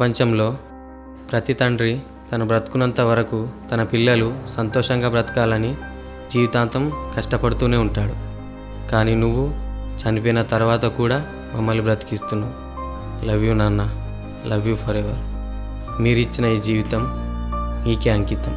ప్రపంచంలో ప్రతి తండ్రి తను బ్రతుకున్నంత వరకు తన పిల్లలు సంతోషంగా బ్రతకాలని జీవితాంతం కష్టపడుతూనే ఉంటాడు. కానీ నువ్వు చనిపోయిన తర్వాత కూడా మమ్మల్ని బ్రతికిస్తున్నావు. లవ్ యూ నాన్న, లవ్ యూ ఫర్ ఎవర్. మీరిచ్చిన ఈ జీవితం మీకే అంకితం.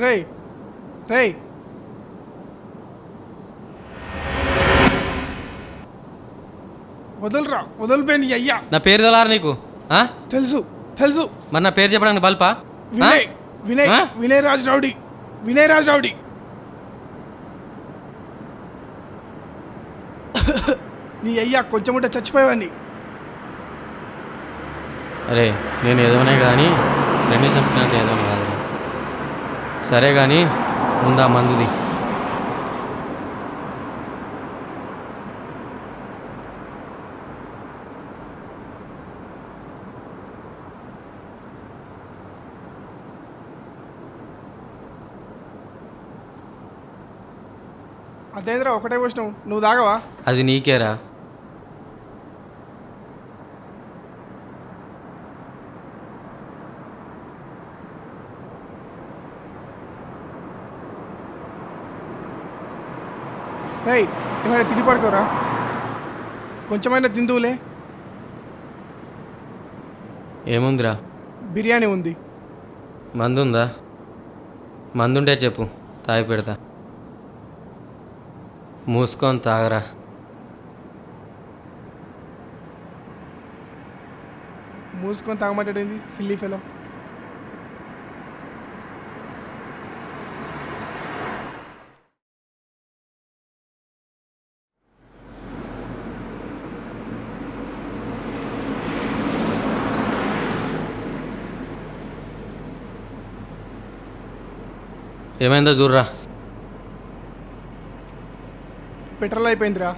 రేయ్ రేయ్ వదలరా, వదిలిపోయింది అయ్యా. నా పేరు తెలారా నీకు? తెలుసు తెలుసు. మరి నా పేరు చెప్పడానికి బల్పా? Vinay Vinay Vinay Raj rowdy, Vinay Raj rowdy. నీ అయ్యా కొంచెం ఉంటే చచ్చిపోయేవాడిని. అరే నేను ఏదోనే కానీ రెండు చంపినంత ఏదోనే కాదురా. సరే కానీ ముందా మందుది. అదేంద్రా ఒకటే పోసినావు, నువ్వు తాగవా? అది నీకేరా. రేయ్ ఏమైనా తిని పడుకోరా, కొంచెమైనా తిందువులే. ఏముందిరా? బిర్యానీ ఉంది. మందుందా? మందుంటే చెప్పు, తాగి పెడతా. మూసుకొని తాగరా. మూసుకొని తాగమంటాడేంది సిల్లీ ఫెలో. ఏమైందో చూడరా. పెట్రోల్ అయిపోయిందిరా.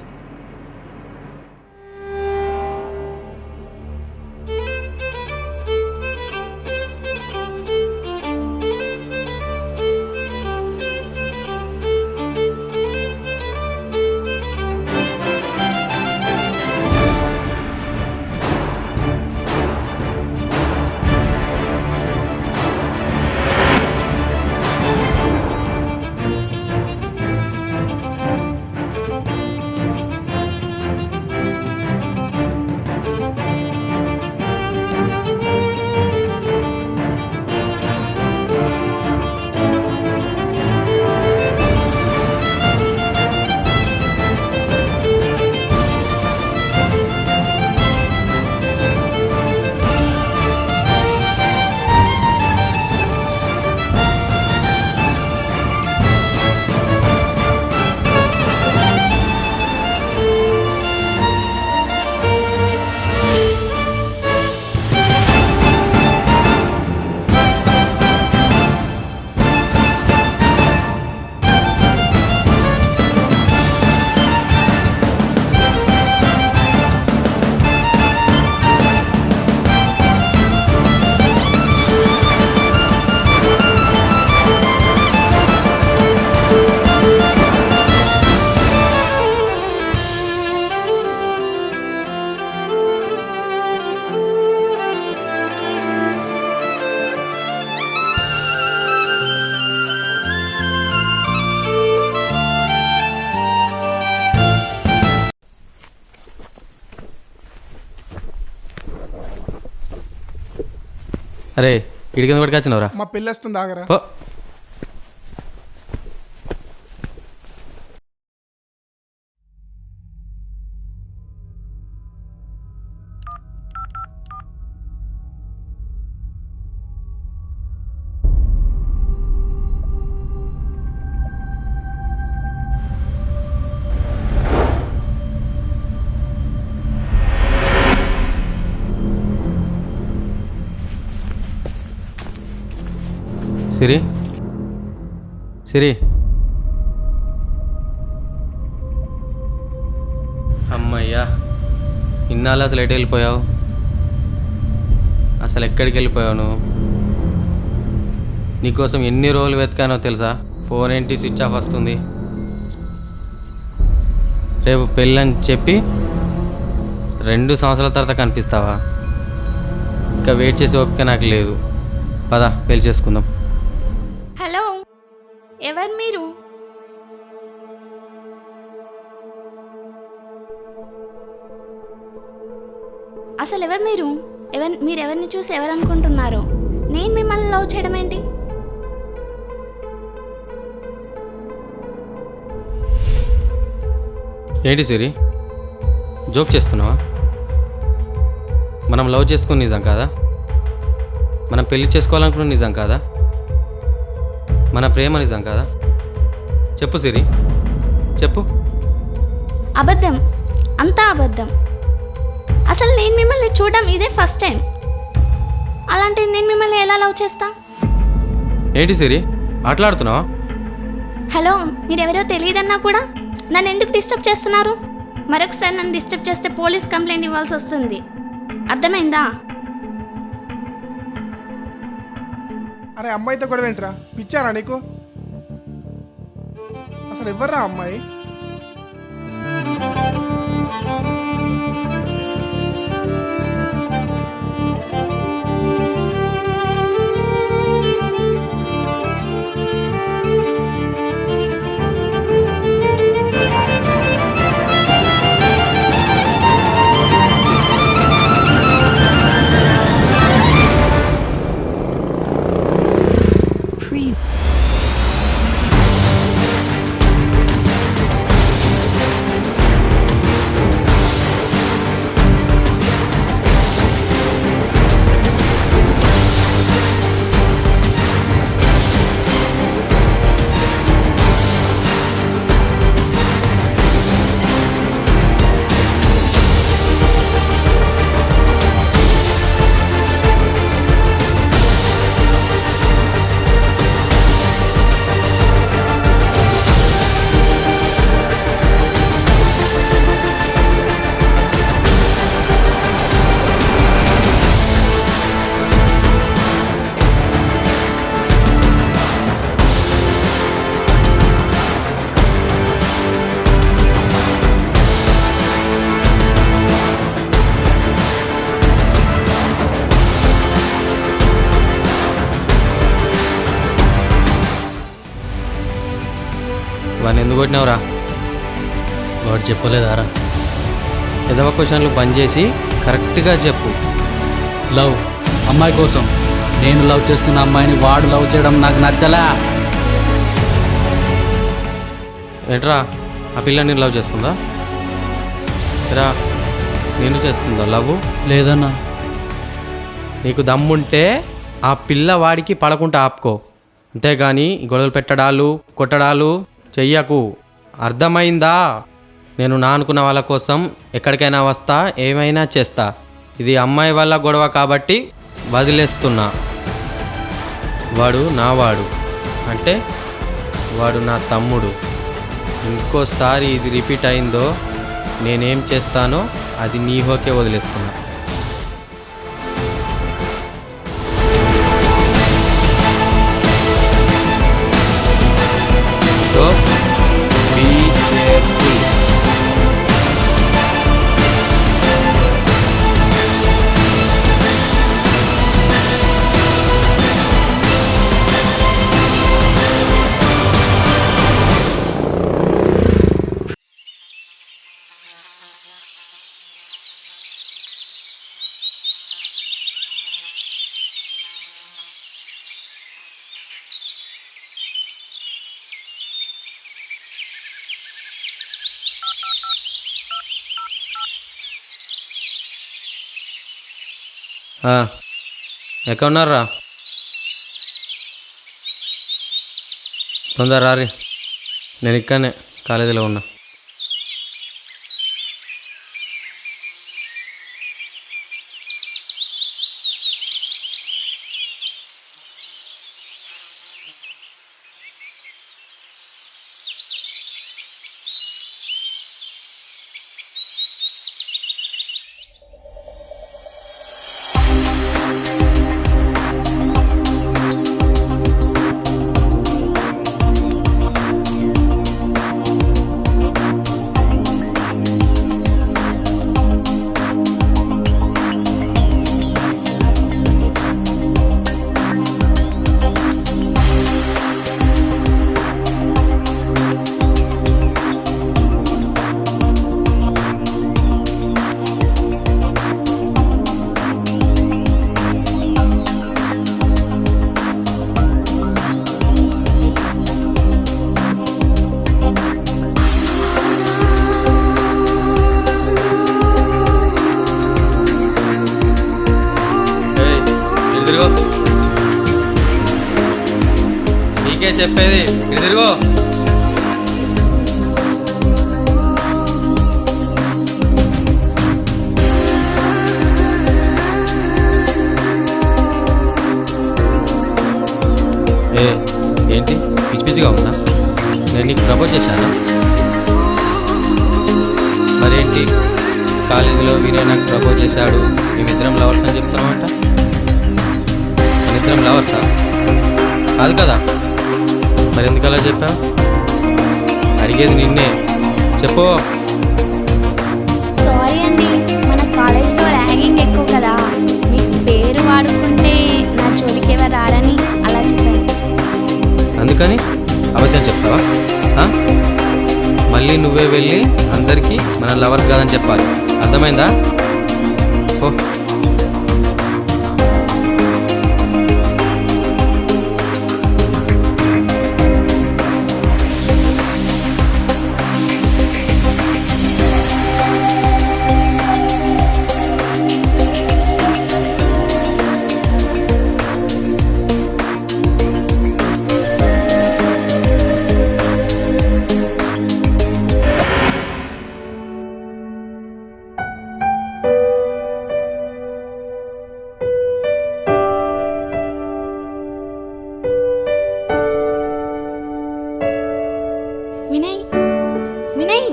అరే ఇడికి ఎందుకు పట్టుకొచ్చినవరా? మా పెళ్ళి వస్తుంది, ఆగరా. సిరి సిరి అమ్మయ్యా, ఇన్నాళ్ళు అసలు ఎటు వెళ్ళిపోయావు? అసలు ఎక్కడికి వెళ్ళిపోయావు నువ్వు? నీకోసం ఎన్ని రోజులు వెతికానో తెలుసా? ఫోన్ ఏంటి స్విచ్ ఆఫ్ వస్తుంది. రేపు పెళ్ళని చెప్పి 2 సంవత్సరాల తర్వాత కనిపిస్తావా? ఇంకా వెయిట్ చేసే ఓపిక నాకు లేదు. పద పెళ్ళి చేసుకుందాం. హలో, ఎవరు మీరు? అసలు ఎవరు మీరు? మీరెవరిని చూసి ఎవరు అనుకుంటున్నారు? నేను మిమ్మల్ని లవ్ చేయడం ఏంటి? ఏంటి సిరి, జోక్ చేస్తున్నావా? మనం లవ్ చేసుకుని నిజం కాదా? మనం పెళ్లి చేసుకోవాలనుకున్న నిజం కాదా? మన ప్రేమ నిజం కాదా? చెప్పు సిరి, చెప్పు. అబద్ధం, అంతా అబద్ధం. అసలు నేను మిమ్మల్ని చూడడం ఇదే ఫస్ట్ టైం. అలాంటిది నేను మిమ్మల్ని ఎలా లవ్ చేస్తా? ఏంటి సిరి ఆటలాడుతున్నావా? హలో, మీరెవరో తెలియదన్నా కూడా నన్ను ఎందుకు డిస్టర్బ్ చేస్తున్నారు? మరొకసారి నన్ను డిస్టర్బ్ చేస్తే పోలీస్ కంప్లైంట్ ఇవ్వాల్సి వస్తుంది. అర్థమైందా? అరే అమ్మాయితో కూడా ఏంట్రా, పిచ్చారా నీకు? అసలు ఎవర్రా అమ్మాయి? వాడిని ఎందుకు కొట్టినావురా? వాడు చెప్పలేదారా? ఎదవ క్వశ్చన్లు బంద్ చేసి కరెక్ట్గా చెప్పు. లవ్ అమ్మాయి కోసం. నేను లవ్ చేస్తున్న అమ్మాయిని వాడు లవ్ చేయడం నాకు నచ్చలే. ఏంట్రా, ఆ పిల్ల నేను లవ్ చేస్తుందా? రా, నేను చేస్తుందా లవ్? లేదన్నా. నీకు దమ్ముంటే ఆ పిల్ల వాడికి పడకుండా ఆపుకో, అంతేగాని గొడవలు పెట్టడాలు కొట్టడాలు చెయ్యకు. అర్థమైందా? నేను నా అనుకున్న వాళ్ళ కోసం ఎక్కడికైనా వస్తా, ఏమైనా చేస్తా. ఇది అమ్మాయి వల్ల గొడవ కాబట్టి వదిలేస్తున్నా. వాడు నావాడు అంటే వాడు నా తమ్ముడు. ఇంకోసారి ఇది రిపీట్ అయిందో నేనేం చేస్తానో అది నీ హోకే వదిలేస్తున్నా. So be careful. ఎక్కడున్నారా? తొందర రారి, నేను ఇక్కడనే కాలేజీలో ఉన్నా. తిరుగు. నీకే చెప్పేది, ఇటు తిరుగు. ఏంటి పిచ్చి పిచ్చిగా ఉందా? నేను నీకు ప్రపోజ్ చేశానా? మరేంటి కాలేజీలో వినయ్ నాకు ప్రపోజ్ చేశాడు, మేమిద్దరం లవర్స్ అని చెప్తామంట. మేమిద్దరం లవర్సా? కాదు కదా, మరి ఎందుకు అలా చెప్పావు? అడిగేది నిన్నే, చెప్పు. సారీ అండి, మన కాలేజ్లో ర్యాగింగ్ ఎక్కువ కదా, మీ పేరు వాడుకుంటే నా జోలికి ఎవరు రారని అలా చెప్పాను. అందుకని అబద్ధం చెప్తావా? మళ్ళీ నువ్వే వెళ్ళి అందరికీ మన లవర్స్ కాదని చెప్పాలి, అర్థమైందా? ఓ వినయ్, వినయ్,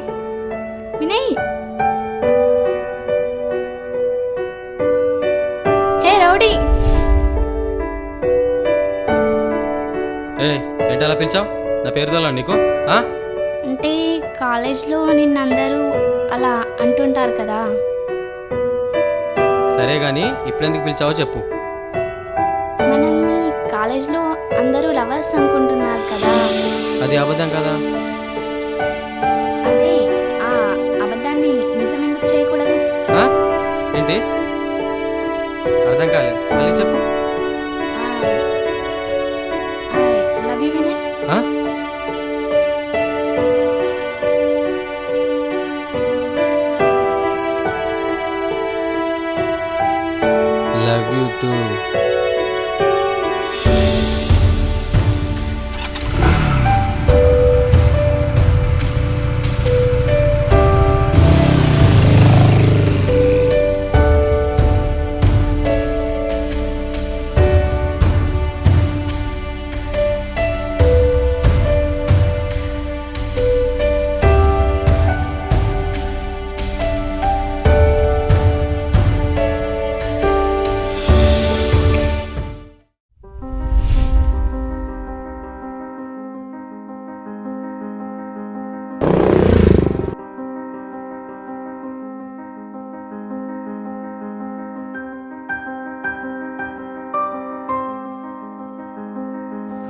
వినయ్, హే రౌడీ. ఏంటి అలా పిలిచావు? నా పేరు తెలా నీకు? అంటే కాలేజ్లో నిన్నందరూ అలా అంటుంటారు కదా. సరే కానీ ఇప్పుడెందుకు పిలిచావో చెప్పు. మనల్ని కాలేజ్లో అందరూ లవర్స్ అనుకుంటున్నారు కదా. అది అబద్ధం కదా. అదే ఆ అబద్ధాన్ని నిజం ఎందుకు చేయకూడదు? ఏంటి అర్థం కాలేదు, మళ్ళీ చెప్పు. Love you Vinay. Love you two.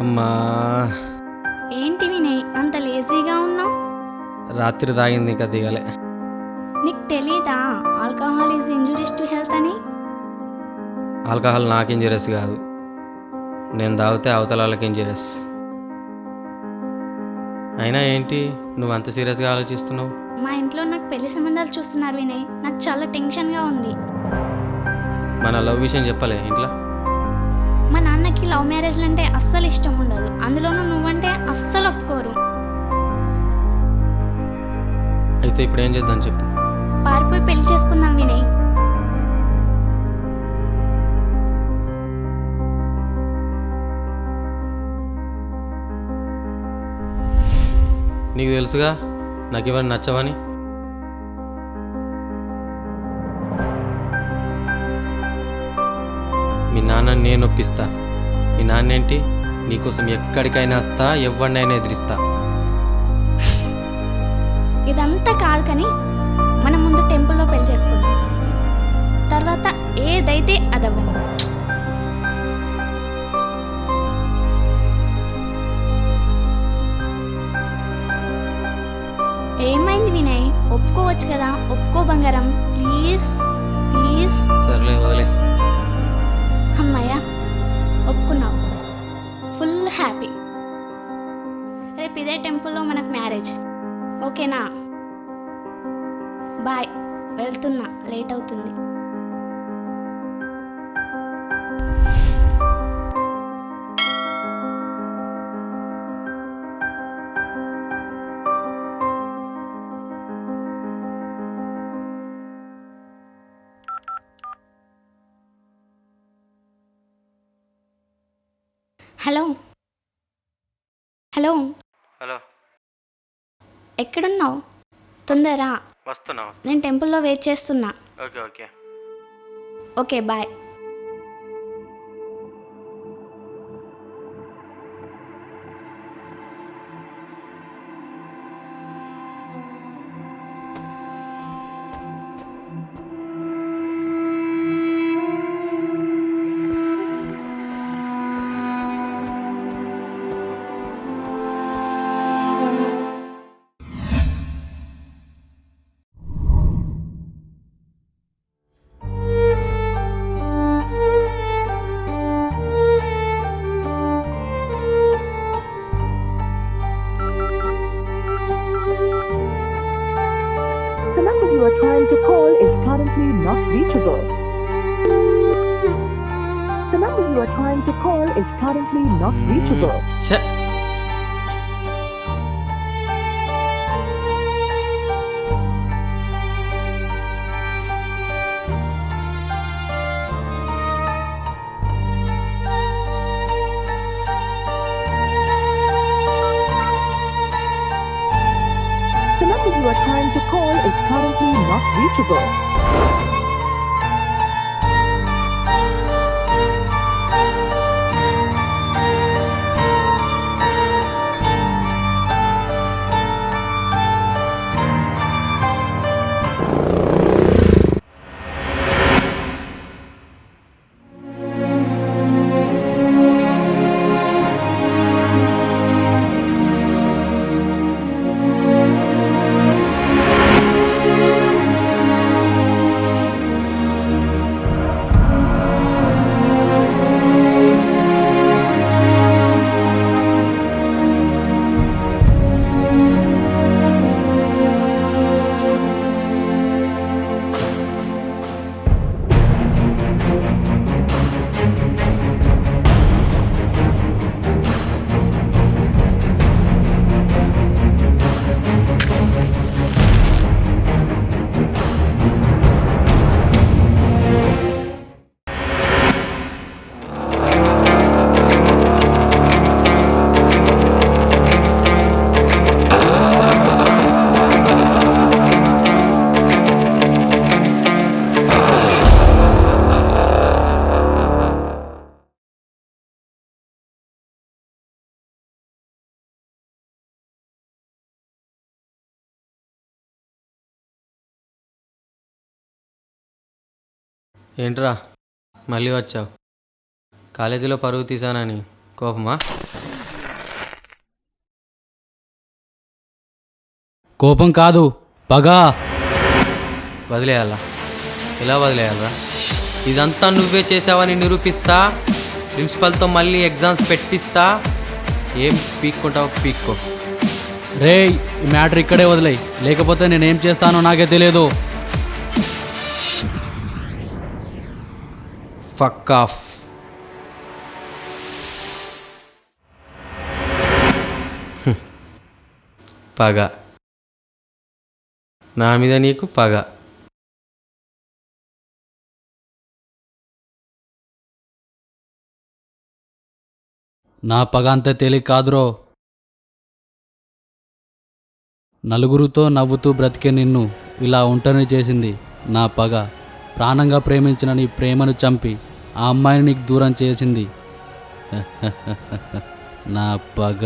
అమ్మా, ఏంటి వినయ్ అంత లేజీగా ఉన్నావు? రాత్రి తాగింది ఇంకా దిగలే. నీకు తెలీదా alcohol is injurious to health అని? ఆల్కహాల్ నాకు ఇంజూరియస్ కాదు, నేను తాగితే అవతల వాళ్ళకి ఇంజూరియస్. అయినా ఏంటి నువ్వు అంత సీరియస్గా ఆలోచిస్తున్నావు? మా ఇంట్లో నాకు పెళ్లి సంబంధాలు చూస్తున్నారు వినయ్, నాకు చాలా టెన్షన్గా ఉంది. మన లవ్ విషయం చెప్పలే ఇంట్లో? మా నాన్నకి లవ్ మ్యారేజ్లు అంటే అస్సలు ఇష్టం ఉండదు, అందులోనూ నువ్వంటే అస్సలు ఒప్పుకోరు. అయితే ఇప్పుడు ఏం చేద్దాం చెప్పు. పారిపోయి పెళ్లి చేసుకుందాం వినయ్. నీకు తెలుసుగా నాకు ఇవన్నీ నచ్చవని. మీ నాన్నని నేను ఒప్పిస్తా. మీ నాన్నేంటి నీకోసం ఎక్కడికైనా వస్తా, ఎవరినైనా ఎదిరిస్తా. ఇదంతా కాదు కానీ మనం ముందు టెంపుల్లో పెళ్లి చేసుకుందాం, తర్వాత ఏదైతే అదవ్వని. ఏమైంది వినయ్, ఒప్పుకోవచ్చు కదా, ఒప్పుకో బంగారం, ప్లీజ్ ప్లీజ్. సర్లే వదిలే. అమ్మయ్యా ఒప్పుకున్నావు, ఫుల్ హ్యాపీ. రేపు ఇదే టెంపుల్లో మనకు మ్యారేజ్, ఓకేనా? బాయ్, వెళ్తున్నా, లేట్ అవుతుంది. హలో హలో హలో, ఎక్కడున్నావు? తొందరా, వస్తున్నా. నేను టెంపుల్లో వెయిట్ చేస్తున్నా. Okay okay. Okay bye. The number you are trying to call is currently not reachable. The number you are trying to call is currently not reachable. ఛే! The number you are trying to call is currently not reachable. ఏంట్రా మళ్ళీ వచ్చావు? కాలేజీలో పరువు తీసానని కోపమా? కోపం కాదు, పగ. వదిలేయాలా? ఎలా వదిలేయాలరా? ఇదంతా నువ్వే చేసావని నిరూపిస్తా. ప్రిన్సిపల్తో మళ్ళీ ఎగ్జామ్స్ పెట్టిస్తా. ఏం పీక్కుంటావు పీక్కో. రేయ్, ఈ మ్యాటర్ ఇక్కడే వదిలేయ్, లేకపోతే నేనేం చేస్తానో నాకే తెలియదు. Fuck off. పగ, నా మీద నీకు పగ. నా పగ అంత తేలిక కాదురో. నలుగురితో నవ్వుతూ బ్రతికే నిన్ను ఇలా ఒంటరిని చేసింది నా పగ. ప్రాణంగా ప్రేమించిన నీ ప్రేమను చంపి ఆ అమ్మాయిని నీకు దూరం చేసింది నా పగ.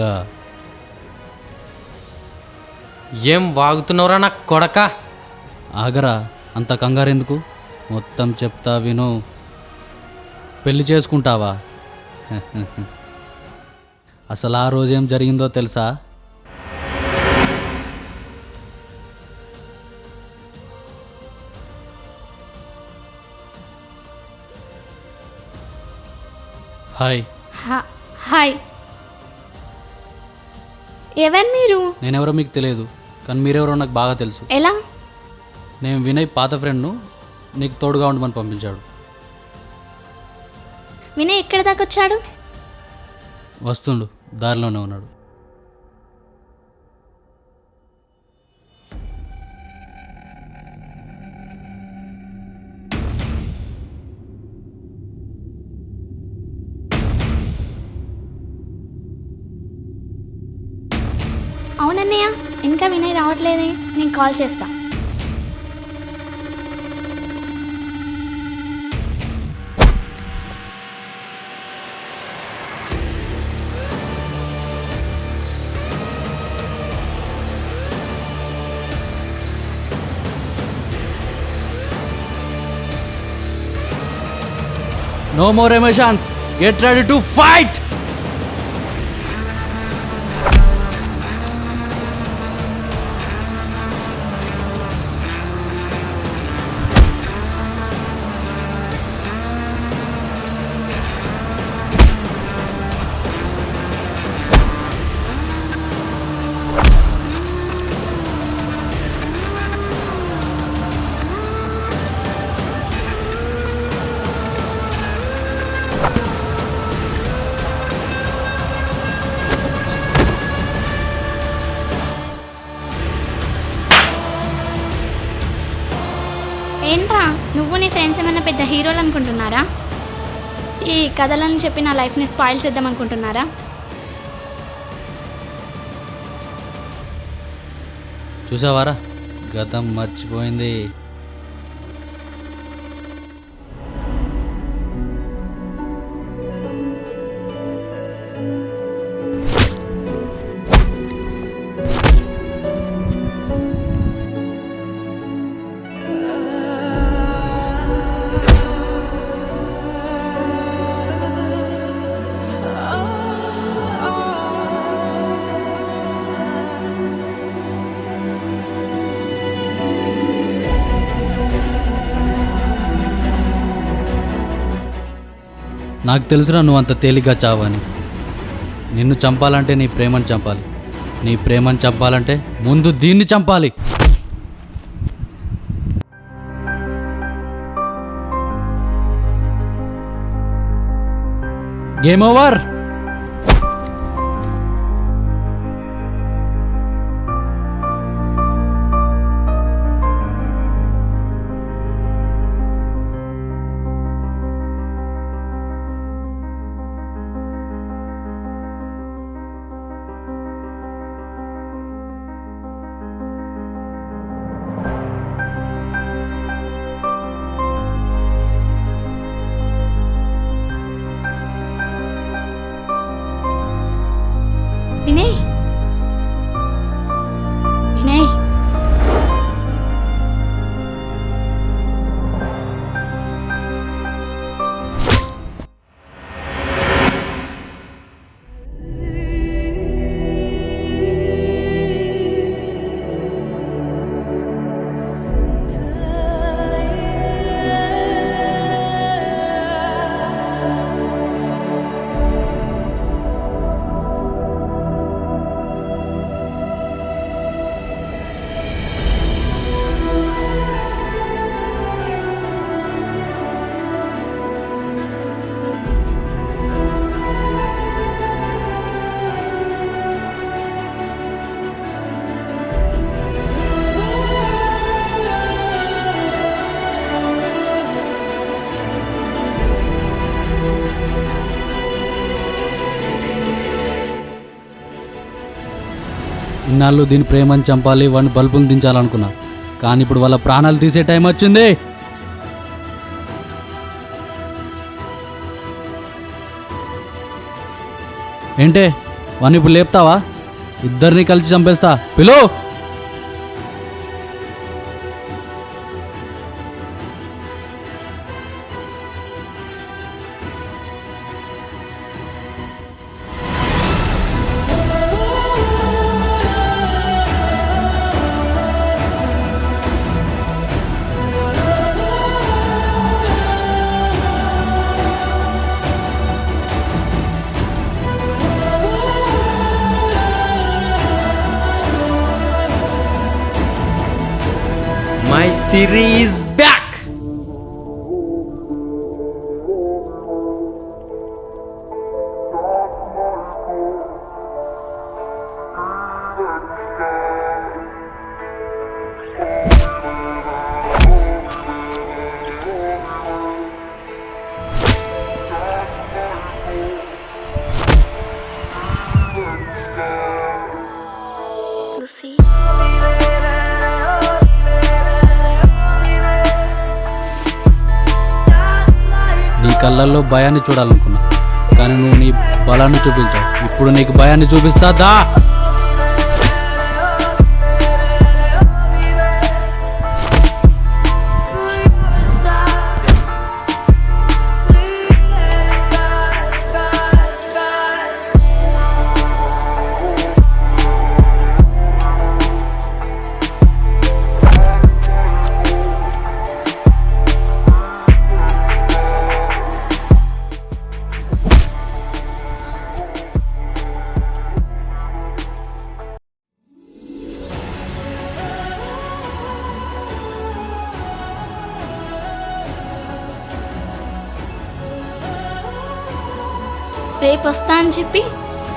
ఏం వాగుతున్నావురా నా కొడక? ఆగరా, అంత కంగారెందుకు? మొత్తం చెప్తా విను. పెళ్లి చేసుకుంటావా? అసలు ఆ రోజేం జరిగిందో తెలుసా? హాయ్. హాయ్. ఎవరు మీరు? నేనెవరో మీకు తెలియదు, కానీ మీరెవరో నాకు బాగా తెలుసు. ఎలా? నేను వినయ్ పాత ఫ్రెండ్ను, నీకు తోడుగా ఉండమని పంపించాడు. వినయ్ ఎక్కడి దాకా వచ్చాడు? వస్తుండు, దారిలోనే ఉన్నాడు. ఇంకా వినయ్ రావట్లేదే, నేను కాల్ చేస్తా. No more emotions. Get ready to fight. ఏంట్రా నువ్వు నీ ఫ్రెండ్స్ ఏమైనా పెద్ద హీరోలు అనుకుంటున్నారా? ఈ కథలను చెప్పి నా లైఫ్ని స్పాయిల్ చేద్దాం అనుకుంటున్నారా? చూసావారా, గతం మర్చిపోయింది. నాకు తెలుసురా నువ్వు అంత తేలిగ్గా చావని. నిన్ను చంపాలంటే నీ ప్రేమను చంపాలి, నీ ప్రేమను చంపాలంటే ముందు దీన్ని చంపాలి. Game over. వినయ్, వినయ్, ఇన్నాళ్ళు దీని ప్రేమను చంపాలి, వాడిని బల్బులు దించాలనుకున్నా. కానీ ఇప్పుడు వాళ్ళ ప్రాణాలు తీసే టైం వచ్చింది. ఏంటే వాడిని ఇప్పుడు లేపుతావా? ఇద్దరిని కలిసి చంపేస్తా. పిలు. My series back. Lucy. కళ్ళల్లో భయాన్ని చూడాలనుకున్నా, కానీ నువ్వు నీ బలాన్ని చూపించావు. ఇప్పుడు నీకు భయాన్ని చూపిస్తా దా. రేపు వస్తా అని చెప్పి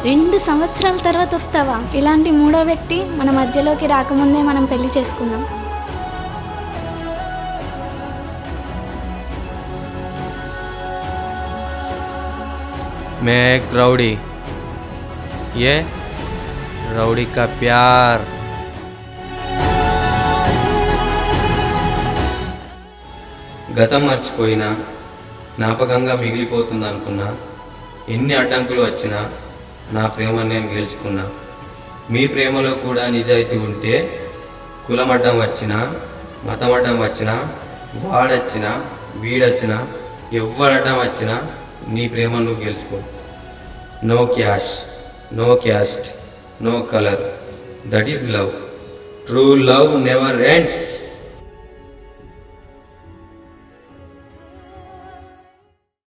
2 సంవత్సరాల తర్వాత వస్తావా? ఇలాంటి మూడో వ్యక్తి మన మధ్యలోకి రాకముందే మనం పెళ్లి చేసుకుందాం. मैं एक रउडी, ये रउडी का प्यार. గతం మర్చిపోయినా జ్ఞాపకంగా మిగిలిపోతుంది అనుకున్నా. ఎన్ని అడ్డంకులు వచ్చినా నా ప్రేమను నేను గెలుచుకున్నా. మీ ప్రేమలో కూడా నిజాయితీ ఉంటే కులం అడ్డం వచ్చినా, మతం అడ్డం వచ్చినా, వాడొచ్చినా వీడొచ్చినా ఎవడడ్డం వచ్చినా నీ ప్రేమను నువ్వు గెలుచుకో. No cash, no caste, no colour. That is love. True love never ends.